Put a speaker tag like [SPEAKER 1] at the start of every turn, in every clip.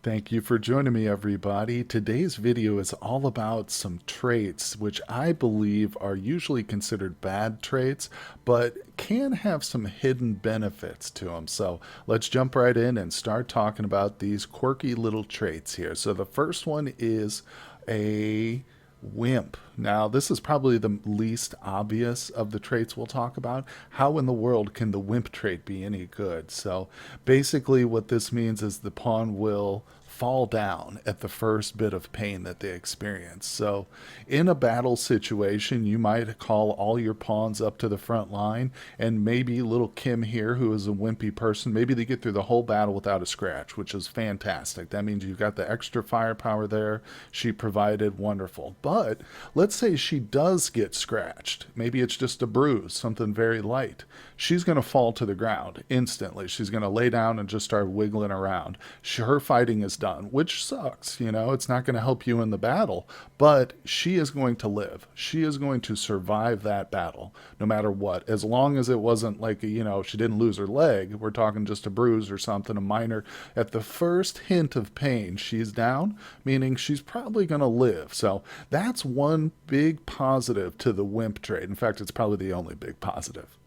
[SPEAKER 1] Thank you for joining me, everybody. Today's video is all about some traits which I believe are usually considered bad traits, but can have some hidden benefits to them. So let's jump right in and start talking about these quirky little traits here. So the first one is a wimp. Now, this is probably the least obvious of the traits we'll talk about. How in the world can the wimp trait be any good? So, basically, what this means is the pawn will fall down at the first bit of pain that they experience. So, in a battle situation, you might call all your pawns up to the front line, and maybe little Kim here, who is a wimpy person, maybe they get through the whole battle without a scratch, which is fantastic. That means you've got the extra firepower there. She provided wonderful. But let's say she does get scratched. Maybe it's just a bruise, something very light. She's going to fall to the ground instantly. She's going to lay down and just start wiggling around. Her fighting is done, which sucks. It's not going to help you in the battle, but she is going to live. She is going to survive that battle no matter what, as long as it wasn't like, she didn't lose her leg. We're talking just a bruise or something, a minor. At the first hint of pain, she's down, meaning she's probably going to live. So that's one big positive to the wimp trait. In fact, it's probably the only big positive.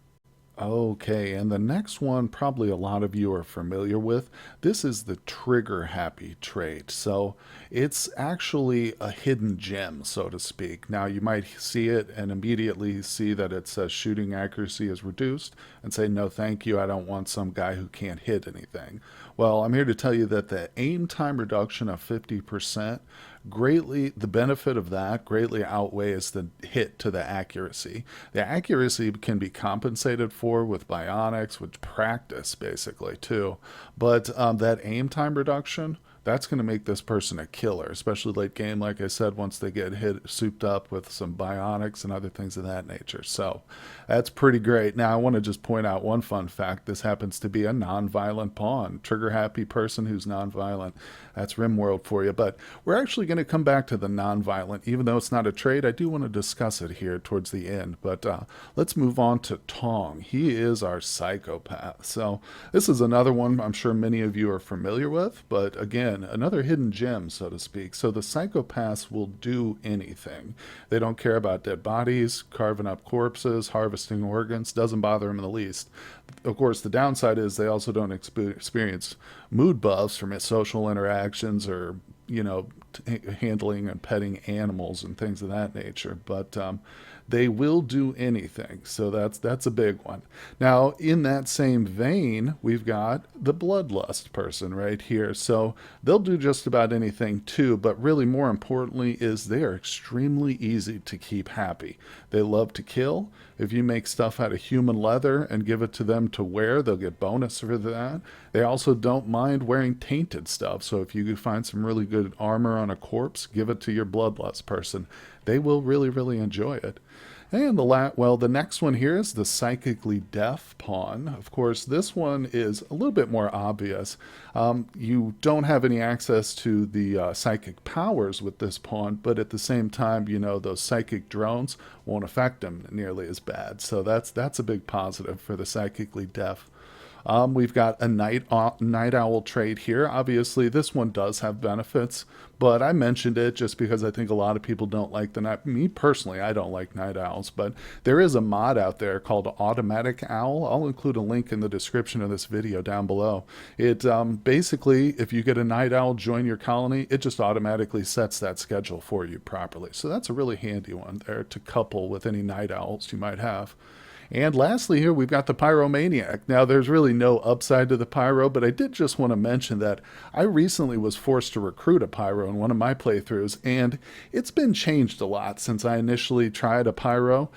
[SPEAKER 1] Okay, and the next one probably a lot of you are familiar with. This is the trigger happy trait. So it's actually a hidden gem, so to speak. Now you might see it and immediately see that it says shooting accuracy is reduced and say, no, thank you, I don't want some guy who can't hit anything. Well, I'm here to tell you that the aim time reduction of 50% the benefit of that greatly outweighs the hit to the accuracy. The accuracy can be compensated for with bionics, with practice basically too. But that aim time reduction, that's going to make this person a killer, especially late game, like I said, once they get souped up with some bionics and other things of that nature. So that's pretty great. Now, I want to just point out one fun fact. This happens to be a non-violent pawn, trigger-happy person who's non-violent. That's RimWorld for you. But we're actually going to come back to the non-violent. Even though it's not a trait, I do want to discuss it here towards the end. But let's move on to Tong. He is our psychopath. So this is another one I'm sure many of you are familiar with, but again, another hidden gem, so to speak. So the psychopaths will do anything. They don't care about dead bodies, carving up corpses, harvesting organs. Doesn't bother them in the least. Of course, the downside is they also don't experience mood buffs from social interactions or, handling and petting animals and things of that nature. But they will do anything. So that's a big one. Now, in that same vein, we've got the Bloodlust person right here. So they'll do just about anything too, but really more importantly is they are extremely easy to keep happy. They love to kill. If you make stuff out of human leather and give it to them to wear, they'll get bonus for that. They also don't mind wearing tainted stuff. So if you find some really good armor on a corpse, give it to your Bloodlust person. They will really, really enjoy it. And the next one here is the Psychically Deaf pawn. Of course, this one is a little bit more obvious. You don't have any access to the psychic powers with this pawn, but at the same time, those psychic drones won't affect them nearly as bad. So that's a big positive for the Psychically Deaf. We've got a night owl trait here. Obviously, this one does have benefits, but I mentioned it just because I think a lot of people don't like the night. Me personally, I don't like night owls, but there is a mod out there called Automatic Owl. I'll include a link in the description of this video down below. It basically, if you get a night owl join your colony, it just automatically sets that schedule for you properly. So that's a really handy one there to couple with any night owls you might have. And lastly here, we've got the Pyromaniac. Now, there's really no upside to the Pyro, but I did just want to mention that I recently was forced to recruit a Pyro in one of my playthroughs, and it's been changed a lot since I initially tried a Pyro.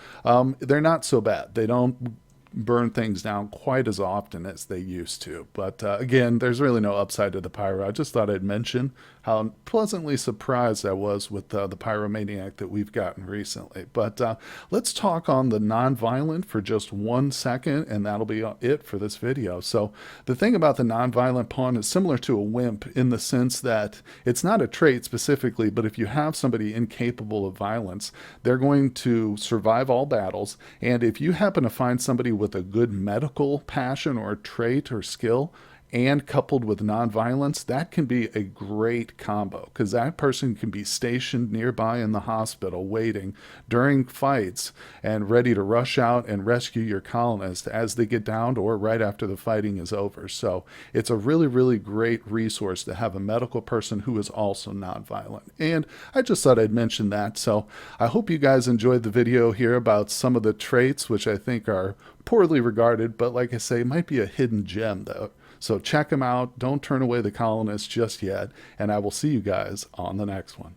[SPEAKER 1] They're not so bad. They don't burn things down quite as often as they used to. But again, there's really no upside to the Pyro. I just thought I'd mention how pleasantly surprised I was with the Pyromaniac that we've gotten recently. But let's talk on the non-violent for just 1 second, and that'll be it for this video. So the thing about the non-violent pawn is similar to a wimp in the sense that it's not a trait specifically, but if you have somebody incapable of violence, they're going to survive all battles. And if you happen to find somebody with a good medical passion or trait or skill, and coupled with nonviolence, that can be a great combo because that person can be stationed nearby in the hospital waiting during fights and ready to rush out and rescue your colonist as they get downed or right after the fighting is over. So it's a really, really great resource to have a medical person who is also nonviolent. And I just thought I'd mention that. So I hope you guys enjoyed the video here about some of the traits, which I think are poorly regarded, but like I say, might be a hidden gem though. So check them out. Don't turn away the colonists just yet. And I will see you guys on the next one.